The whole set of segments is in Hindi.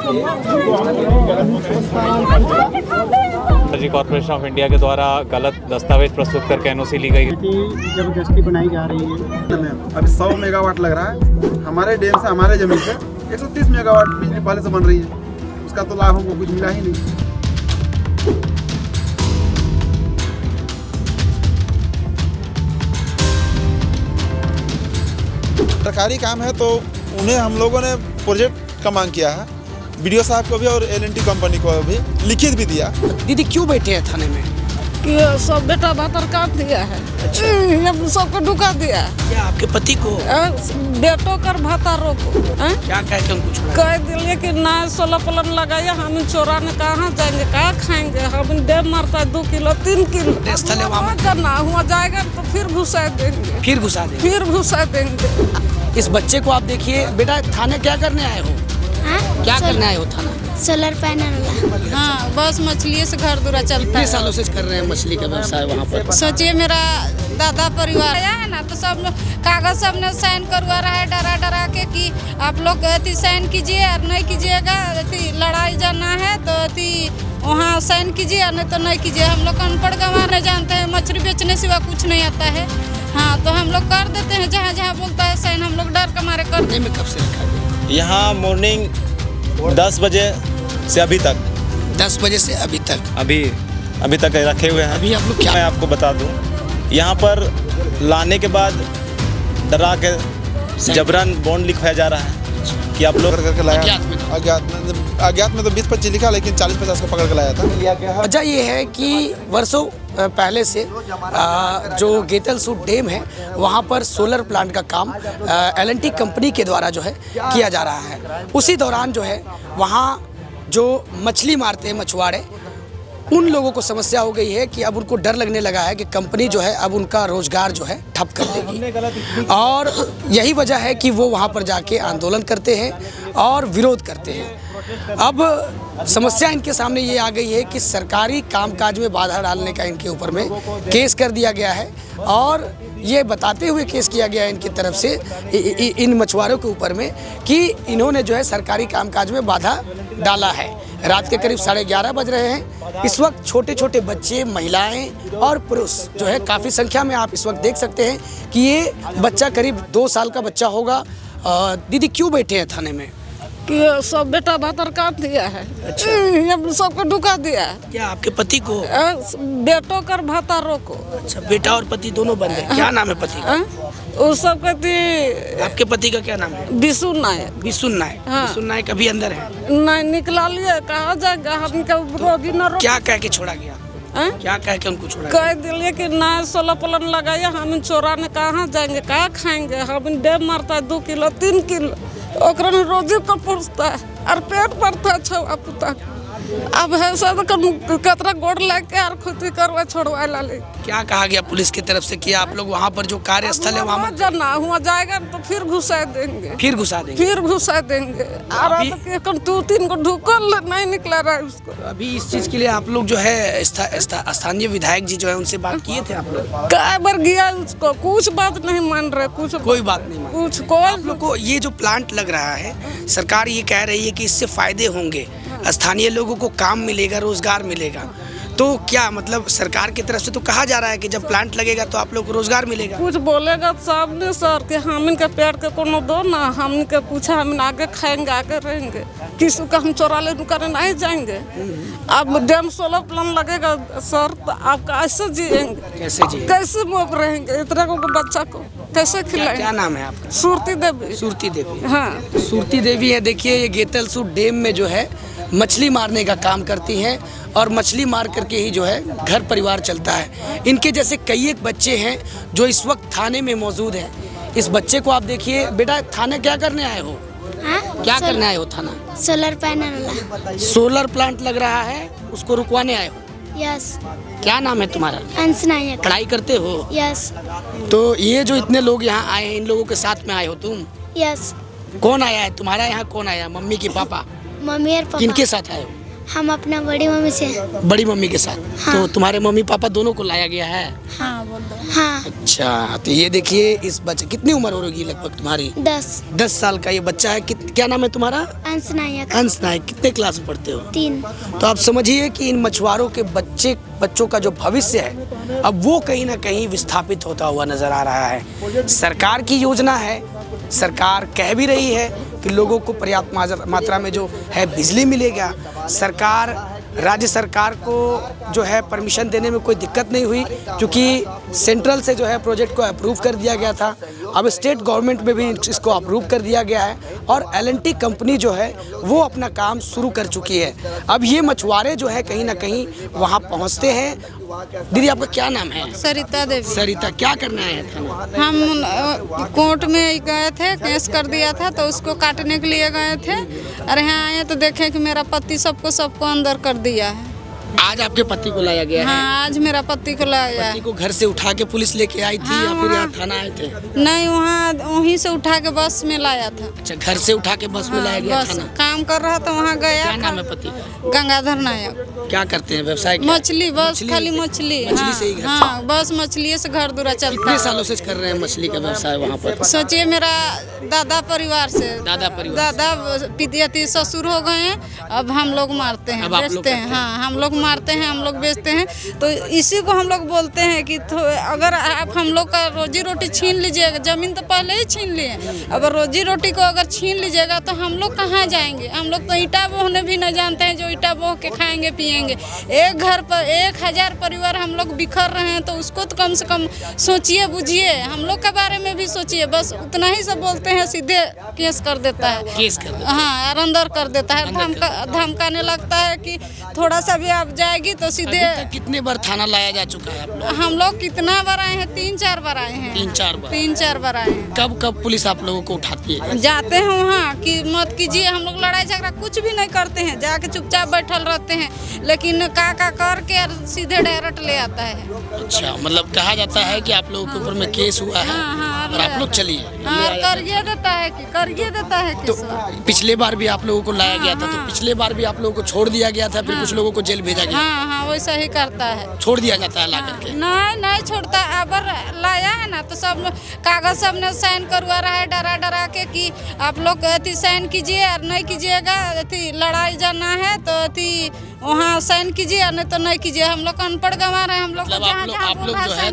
एनर्जी कॉर्पोरेशन ऑफ इंडिया के द्वारा गलत दस्तावेज प्रस्तुत करके एनओसी ली गई। जबरदस्ती बनाई जा रही है। अभी 100 मेगावाट लग रहा है हमारे डैम से, हमारे जमीन से 130 मेगावाट बिजली पहले से बन रही है, उसका तो लाभ हमको कुछ मिला ही नहीं। सरकारी काम है तो उन्हें हम लोगों ने प्रोजेक्ट का मांग किया है, बीडीओ साहब को भी और एलएनटी कंपनी को भी लिखित भी दिया। दीदी क्यों बैठे हैं थाने में? कि सब बेटा भातर काट दिया है। अच्छा। सबको ढुका दिया। क्या आपके पति को? बेटो कर भातारों को क्या कहते हैं कुछ? कह दिए कि ना 16 पलन लगाया, हम चोराने कहाँ जाएंगे, कहाँ खाएंगे, हम डेम मारता है 2 किलो 3 किलो करना हुआ जाएगा तो फिर घुसा देंगे। फिर घुसा देंगे। इस बच्चे को आप देखिए। बेटा थाने क्या करने आए हो? क्या करने आए हो थाना? Solar panel. हाँ, बस मछली से घर दूरा चलता है। कितने सालों से कर रहे हैं मछली का व्यवसाय वहाँ पर? सोचिए मेरा दादा परिवार आया है ना, तो सब लोग कागज सब ने साइन करवा रहा है डरा डरा के कि आप लोग साइन कीजिए और नहीं कीजिएगा, लड़ाई जाना है तो वहाँ साइन कीजिए और नहीं तो नहीं कीजिए। हम लोग अनपढ़ गंवार नहीं जानते हैं, मछली बेचने सिवा कुछ नहीं आता है। हाँ, तो हम लोग कर देते हैं जहाँ जहाँ बोलता है साइन, हम लोग डर के मारे कर देते हैं। कब से रखा है? यहाँ मॉर्निंग 10 बजे से अभी तक। 10 बजे से अभी तक? अभी तक रखे हुए हैं। अभी आप लोग क्या? मैं आपको बता दूं, यहाँ पर लाने के बाद डरा के जबरन बॉन्ड लिखवाया जा रहा है कि आप लोग करके लाया। अज्ञात में तो 20-25 लिखा, लेकिन 40-50 को पकड़ के लाया था। वजह ये है कि वर्षों पहले से जो गेतलसूट डैम है वहाँ पर सोलर प्लांट का काम एलएनटी कंपनी के द्वारा जो है किया जा रहा है। उसी दौरान जो है वहाँ जो मछली मारते हैं मछुआरे, उन लोगों को समस्या हो गई है कि अब उनको डर लगने लगा है कि कंपनी जो है अब उनका रोजगार जो है ठप कर देगी, और यही वजह है कि वो वहाँ पर जाके आंदोलन करते हैं और विरोध करते हैं। अब समस्या इनके सामने ये आ गई है कि सरकारी कामकाज में बाधा डालने का इनके ऊपर में केस कर दिया गया है, और ये बताते हुए केस किया गया है इनकी तरफ से इन मछुआरों के ऊपर में कि इन्होंने जो है सरकारी कामकाज में बाधा डाला है। रात के करीब 11:30 बज रहे हैं। इस वक्त छोटे छोटे बच्चे, महिलाएं और पुरुष जो है काफ़ी संख्या में आप इस वक्त देख सकते हैं कि ये बच्चा करीब 2 साल का बच्चा होगा। दीदी क्यों बैठे हैं थाने में? कि सब बेटा भातर काट दिया है। अच्छा। सबको ढुका दिया है। क्या आपके पति को? बेटो कर भातारों को। अच्छा, बेटा और पति दोनों बंद है। क्या नाम है पति का? वो सब कहती। आपके पति का क्या नाम है? विशु नायक। विशु नायक। हाँ। विशु नायक अभी अंदर है? नहीं निकला लिए, कहा जाएगा हमको रोगी न रो। क्या कह के छोड़ा गया? क्या कह के उनको छोड़ा? कह दिए कि ना 16 पलन लगाया, हम चोराने कहाँ जाएंगे, कहाँ खाएंगे, हम डेम मारता है 2 किलो 3 किलो, ओकरा में रोजी को पहुँचता है और पेट भरता है छुआ पुता। अब है सब कतरा गोड़ लेके और खुदी करवा छोड़वा लाले। क्या कहा गया पुलिस की तरफ से कि आप लोग वहाँ पर जो कार्यस्थल है वहाँ जाना हुआ जाएगा तो फिर घुसा देंगे। फिर घुसा देंगे। और 2-3 को ढुकल नहीं निकला रहा है उसको। अभी इस चीज के लिए आप लोग जो है स्थानीय विधायक जी जो है उनसे बात किए थे आप लोग? कई बार गया, उसको कुछ बात नहीं मान रहे, कोई बात नहीं कुछ कोई। आप लोग को ये जो प्लांट लग रहा है, सरकार ये कह रही है कि इससे फायदे होंगे, स्थानीय लोगों को काम मिलेगा, रोजगार मिलेगा, तो क्या मतलब सरकार की तरफ से तो कहा जा रहा है कि जब प्लांट लगेगा तो आप लोग को रोजगार मिलेगा? कुछ बोलेगा सामने सर कि हम इनके पेड़ के कोनो दो ना, हम इनके पूछा, हम आगे खाएंगे, आगे रहेंगे, किसी का हम चोरा ले करने नहीं जाएंगे। अब डैम 16 प्लान लगेगा सर, तो आप कैसे जिएंगे? कैसे मोब रहेंगे? इतना को बच्चा को कैसे खिलाएंगे? क्या नाम है आपका? सुरती देवी। सुरती देवी। हाँ, सुरती देवी है। देखिए ये गेतलसूट डैम में जो है मछली मारने का काम करती हैं, और मछली मार करके ही जो है घर परिवार चलता है। इनके जैसे कई एक बच्चे हैं जो इस वक्त थाने में मौजूद हैं। इस बच्चे को आप देखिए। बेटा थाने क्या करने आए हो? क्या करने आए हो थाना? Solar panel. सोलर प्लांट लग रहा है, उसको रुकवाने आए हो? यस। क्या नाम है तुम्हारा? अंश नायक। पढ़ाई करते हो? यस। तो ये जो इतने लोग यहाँ आए हैं, इन लोगों के साथ में आए हो तुम? यस। कौन आया है तुम्हारा यहाँ? कौन आया? मम्मी की पापा? मम्मी और पापा। किनके साथ आए हो? हम अपना बड़ी मम्मी से। बड़ी मम्मी के साथ? हाँ। तो तुम्हारे मम्मी पापा दोनों को लाया गया है? हाँ बोल दो। हाँ। अच्छा, तो ये देखिए इस बच्चे, कितनी उम्र होगी लगभग तुम्हारी? 10 साल का ये बच्चा है। क्या नाम है तुम्हारा? अंश नायक। अंश नायक। कितने क्लास में पढ़ते हो? 3। तो आप समझिए कि इन मछुआरों के बच्चों का जो भविष्य है अब वो कहीं ना कहीं विस्थापित होता हुआ नजर आ रहा है। सरकार की योजना है, सरकार कह भी रही है कि लोगों को पर्याप्त मात्रा में जो है बिजली मिलेगा। सरकार, राज्य सरकार को जो है परमिशन देने में कोई दिक्कत नहीं हुई, क्योंकि सेंट्रल से जो है प्रोजेक्ट को अप्रूव कर दिया गया था। अब स्टेट गवर्नमेंट में भी इसको अप्रूव कर दिया गया है और एल&टी कंपनी जो है वो अपना काम शुरू कर चुकी है। अब ये मछुआरे जो है कहीं ना कहीं वहाँ पहुँचते हैं। दीदी आपका क्या नाम है? सरिता देवी। सरिता, क्या करना है थाने? हम कोर्ट में गए थे, केस कर दिया था तो उसको काटने के लिए गए थे। अरे यहाँ आए तो देखे कि मेरा पति सबको अंदर कर दिया है। आज आपके पति को लाया गया है? हाँ, आज मेरा पति को लाया। पति को घर से उठा के पुलिस लेके आई थी? हाँ, या फिर यहाँ थाना आए थे? नहीं, वहीं से उठा के बस में लाया था। अच्छा, घर से उठा के बस में लाया गया बस थाना? काम कर रहा था, वहाँ गया। क्या नाम है पति का? गंगाधर नायक। क्या करते हैं, व्यवसाय क्या? मछली, बस खाली मछली। मछली से ही घर? हाँ, बस मछली से घर दूरा चलता कितने है। सालों से कर रहे हैं मछली का व्यवसाय वहाँ पर? सोचिए मेरा दादा परिवार से, दादा पितियती ससुर हो गए हैं। अब हम लोग मारते हैं, बेचते हैं। हाँ, हम लोग मारते हैं, हम लोग बेचते हैं। तो इसी को हम लोग बोलते हैं कि अगर आप हम लोग का रोजी रोटी छीन लीजिएगा, जमीन तो पहले ही छीन लिए, अगर रोजी रोटी को अगर छीन लीजिएगा तो हम लोग कहाँ जाएंगे? हम लोग तो ईंटा बोहने भी नहीं जानते हैं, जो ईंटा बोह के खाएंगे पिएंगे। एक घर पर 1000 परिवार हम लोग बिखर रहे हैं, तो उसको तो कम से कम सोचिए, बुझिए, हम लोग के बारे में भी सोचिए। बस उतना ही सब बोलते हैं, सीधे केस कर देता है। केस कर देता है? हाँ, और अंदर कर देता है, धमकाने लगता है कि थोड़ा सा भी आप जाएगी तो सीधे। कितने बार थाना लाया जा चुका है आप लोग? हम लोग कितना बार आए हैं? 3-4 बार आए हैं। 3-4 बार आए हैं। कब पुलिस आप लोगों को उठाती है? जाते हैं वहाँ कि मत कीजिए, हम लोग लड़ाई झगड़ा कुछ भी नहीं करते हैं, जाके चुपचाप बैठल रहते हैं। लेकिन का करके सीधे डायरेक्ट ले आता है। अच्छा, मतलब कहा जाता है कि आप लोगों के ऊपर में केस हुआ है। हाँ, और आप लोग चलिए। हाँ, करिए देता है तो केस। पिछले बार भी आप लोगों को लाया गया था, तो पिछले बार भी आप लोगों को छोड़ दिया गया था, फिर कुछ लोगों को जेल भेजा गया? हाँ, वैसा ही करता है। छोड़ दिया जाता है ला करके? नहीं छोड़ता। अगर लाया है ना तो सब कागज सब ने साइन करवा रहा है, डरा के कि आप लोग साइन कीजिए, और नहीं कीजिएगा लड़ाई जाना है तो वहाँ साइन कीजिए, और नहीं तो नहीं कीजिए। हम लोग अनपढ़ गंवार हैं, हम लोग मतलब आप लोग जो है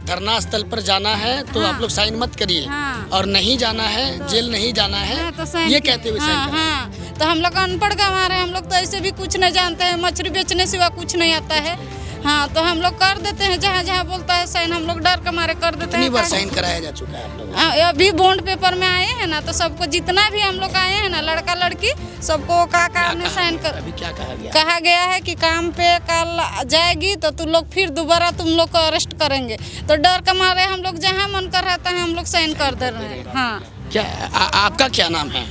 धरना स्थल पर जाना है तो आप लोग साइन मत करिए, और नहीं जाना है, जेल नहीं जाना है, तो ये कहते हुए साइन करिए। हाँ, तो हम लोग अनपढ़ गंवार हैं, हम लोग तो ऐसे भी कुछ नहीं जानते हैं, मछली बेचने सिवा कुछ नहीं आता है। हाँ, तो हम लोग कर देते हैं, जहाँ जहाँ बोलता है साइन, हम लोग डर के मारे कर देते हैं। कितनी बार साइन कराया जा चुका है आप लोगों? अभी बॉन्ड पेपर में आए हैं ना, तो सबको जितना भी हम लोग आए हैं ना, लड़का लड़की सबको काम में साइन कर। अभी क्या कहा गया? कहा गया है कि काम पे कल जाएगी तो तुम लोग फिर दोबारा तुम लोग को अरेस्ट करेंगे। तो डर के मारे हम लोग जहाँ मन कर रहता है हम लोग साइन कर दे रहे हैं। हाँ, क्या आपका क्या नाम है?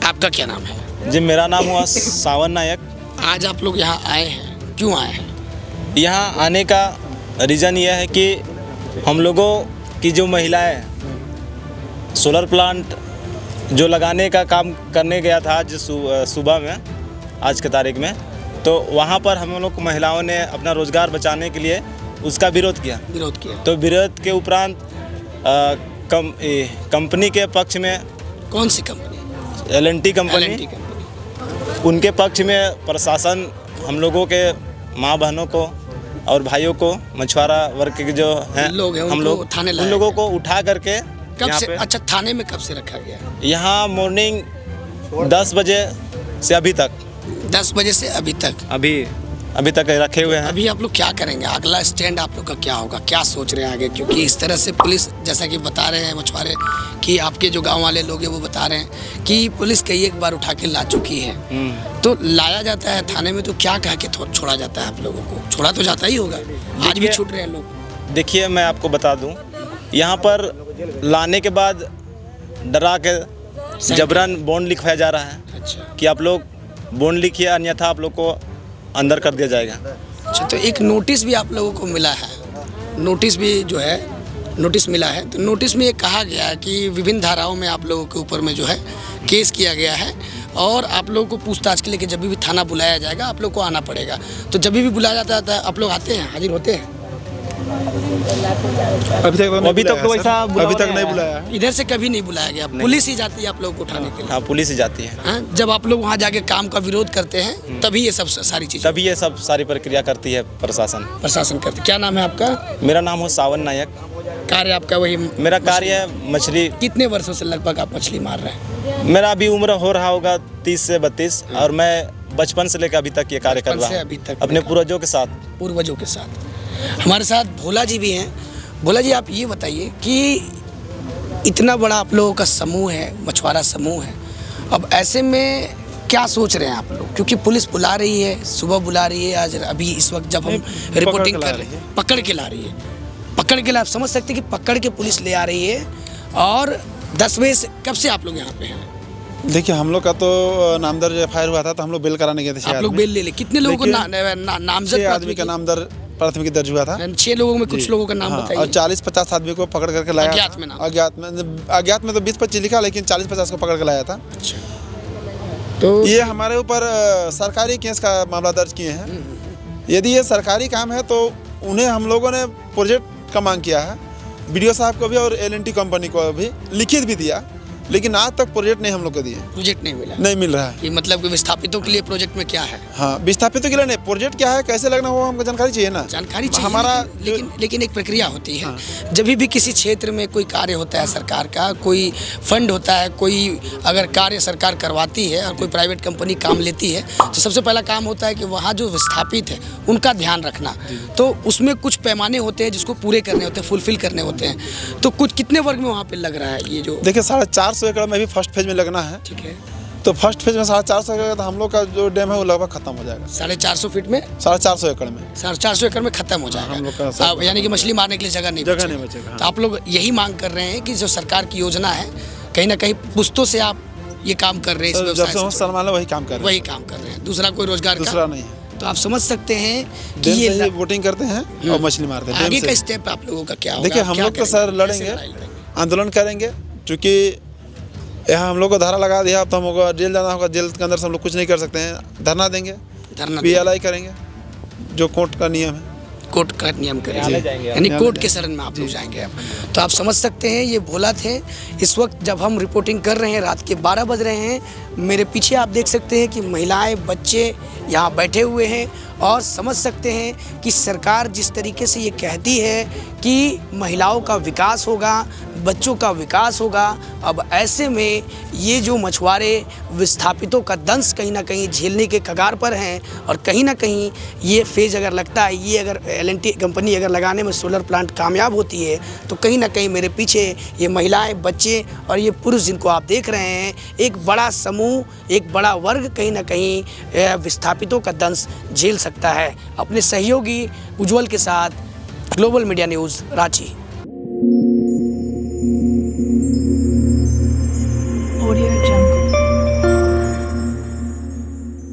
आपका क्या नाम है? जी, मेरा नाम हुआ सावन नायक। आज आप लोग यहाँ आए हैं, क्यों आए हैं? यहाँ आने का रीज़न यह है कि हम लोगों की जो महिलाएं सोलर प्लांट जो लगाने का काम करने गया था आज सुबह में, आज के तारीख में, तो वहाँ पर हम लोग महिलाओं ने अपना रोज़गार बचाने के लिए उसका विरोध किया। तो विरोध के उपरांत कंपनी के पक्ष में। कौन सी कंपनी? L&T company. उनके पक्ष में प्रशासन हम लोगों के माँ बहनों को और भाइयों को, मछुआरा वर्ग के जो हैं लोग हैं, हम लोग थाने उन लोगों को उठा करके कब से? अच्छा, थाने में कब से रखा गया? यहाँ मॉर्निंग 10 बजे से अभी तक। 10 बजे से अभी तक? अभी तक रखे हुए हैं। अभी आप लोग क्या करेंगे? अगला स्टैंड आप लोग का क्या होगा? क्या सोच रहे हैं आगे? क्योंकि इस तरह से पुलिस, जैसा कि बता रहे हैं मछुआरे, कि आपके जो गांव वाले लोग हैं वो बता रहे हैं कि पुलिस कई एक बार उठा के ला चुकी है। तो लाया जाता है थाने में तो क्या कह के छोड़ा जाता है आप लोगों को? छोड़ा तो जाता ही होगा, आज भी छूट रहे हैं लोग। देखिए, मैं आपको बता दूं, यहाँ पर लाने के बाद डरा के जबरन बॉन्ड लिखवाया जा रहा है। अच्छा, कि आप लोग बॉन्ड लिखिए, अन्यथा आप लोग को अंदर कर दिया जाएगा। अच्छा, तो एक नोटिस भी आप लोगों को मिला है, नोटिस भी जो है नोटिस मिला है। तो नोटिस में ये कहा गया है कि विभिन्न धाराओं में आप लोगों के ऊपर में जो है केस किया गया है और आप लोगों को पूछताछ के लिए कि जब भी थाना बुलाया जाएगा आप लोग को आना पड़ेगा। तो जब भी बुलाया जाता है आप लोग आते हैं, हाजिर होते हैं? अभी तक तो वैसा अभी तक नहीं बुलाया है। इधर से कभी नहीं बुलाया गया? पुलिस ही जाती है आप लोगों को उठाने के लिए? हाँ, पुलिस ही जाती है। हाँ, जब आप लोग वहाँ जाके काम का विरोध करते हैं तभी ये सब सारी चीज़ें तभी ये सब सारी प्रक्रिया करती है प्रशासन करते हैं। क्या नाम है आपका? मेरा नाम है सावन नायक। कार्य आपका वही? मेरा कार्य है मछली। कितने वर्षों से लगभग आप मछली मार रहे हैं? मेरा अभी उम्र हो रहा होगा 30 से 32 और मैं बचपन से लेकर अभी तक ये कार्य कर रहा हूँ अपने पूर्वजों के साथ। हमारे साथ भोला जी भी हैं। भोला जी, आप ये बताइए कि इतना बड़ा आप लोगों का समूह है, मछुआरा समूह है, अब ऐसे में क्या सोच रहे हैं आप लोग? क्योंकि पुलिस बुला रही है, सुबह बुला रही है, आज अभी इस वक्त जब हम रिपोर्टिंग कर रहे हैं पकड़ के ला रही है। पकड़ के आप समझ सकते हैं कि पकड़ के पुलिस ले आ रही है। और 10 बजे से कब से आप लोग यहाँ पे हैं? देखिए, हम लोग का तो नामदर्ज एफआईआर हुआ था तो हम लोग बेल कराने गए थे। आप लोग बेल ले ले? कितने लोगों को नामजद? आदमी का नाम प्राथमिकी दर्ज हुआ था। 6 लोगों में कुछ लोगों का नाम बताइए। और 40-50 आदमी को पकड़ करके लाया। अज्ञात में तो 20-25 लिखा, लेकिन 40-50 को पकड़ के लाया था। तो ये हमारे ऊपर सरकारी केस का मामला दर्ज किए हैं। यदि ये सरकारी काम है तो उन्हें हम लोगों ने प्रोजेक्ट का मांग किया है, बीडीओ साहब को भी और एल&टी कंपनी को भी लिखित भी दिया, लेकिन आज तक प्रोजेक्ट नहीं हम लोग को दिए। प्रोजेक्ट नहीं मिल रहा है कि मतलब कि विस्थापितों के लिए प्रोजेक्ट में क्या है? हाँ, विस्थापितों के लिए नहीं, प्रोजेक्ट क्या है, कैसे लगना हो, हमको जानकारी चाहिए ना। जानकारी चाहिए हमारा लेकिन एक प्रक्रिया होती है। जब भी किसी क्षेत्र में कोई कार्य होता है सरकार का, कोई फंड होता है, कोई अगर कार्य सरकार करवाती है और कोई प्राइवेट कंपनी काम लेती है तो सबसे पहला काम होता है कि वहाँ जो विस्थापित है उनका ध्यान रखना। तो उसमें कुछ पैमाने होते हैं जिसको पूरे करने होते हैं, फुलफिल करने होते हैं। तो कुछ कितने वर्ग में वहाँ पे लग रहा है ये जो? देखिए, 450 एकड़ में भी फर्स्ट फेज में लगना है। ठीक है, तो फर्स्ट फेज में 450 एकड़, तो हम लोग का जो डैम है वो लगभग खत्म हो जाएगा। 450 फीट में 450 एकड़ में 450 एकड़ में खत्म हो जाएगा हम लोग का। यानी कि मछली मारने के लिए जगह नहीं बचेगा। तो आप लोग यही मांग कर रहे हैं कि जो सरकार की योजना है, कहीं ना कहीं पुश्तों से आप ये काम कर रहे हैं, जब से हम सलमान वही काम कर रहे हैं, दूसरा कोई रोजगार दूसरा नहीं है। तो आप समझ सकते हैं कि ये वोटिंग करते हैं और मछली मारते हैं। आगे का स्टेप आप लोगों का क्या होगा? देखिए, हम लोग तो सर लड़ेंगे, आंदोलन करेंगे, क्योंकि यहाँ हम लोग को धारा लगा दिया तो हमको जेल जाना होगा। जेल के अंदर से हम लोग कुछ नहीं कर सकते हैं। धरना देंगे, PLI करेंगे, जो कोर्ट का नियम है, कोर्ट का नियम करेंगे, यानी कोर्ट के शरण में आप लोग जाएंगे। तो आप समझ सकते हैं ये भोला थे। इस वक्त जब हम रिपोर्टिंग कर रहे हैं, रात के 12 बज रहे हैं, मेरे पीछे आप देख सकते हैं कि महिलाएं, बच्चे यहाँ बैठे हुए हैं और समझ सकते हैं कि सरकार जिस तरीके से ये कहती है कि महिलाओं का विकास होगा, बच्चों का विकास होगा, अब ऐसे में ये जो मछुआरे विस्थापितों का दंश कहीं ना कहीं झेलने के कगार पर हैं। और कहीं ना कहीं ये फेज अगर लगता है, ये अगर एल&टी कंपनी अगर लगाने में सोलर प्लांट कामयाब होती है तो कहीं ना कहीं मेरे पीछे ये महिलाएं, बच्चे और ये पुरुष जिनको आप देख रहे हैं, एक बड़ा समूह, एक बड़ा वर्ग कहीं ना कहीं विस्थापितों का दंश झेल सकता है। अपने सहयोगी उज्ज्वल के साथ ग्लोबल मीडिया न्यूज़, रांची।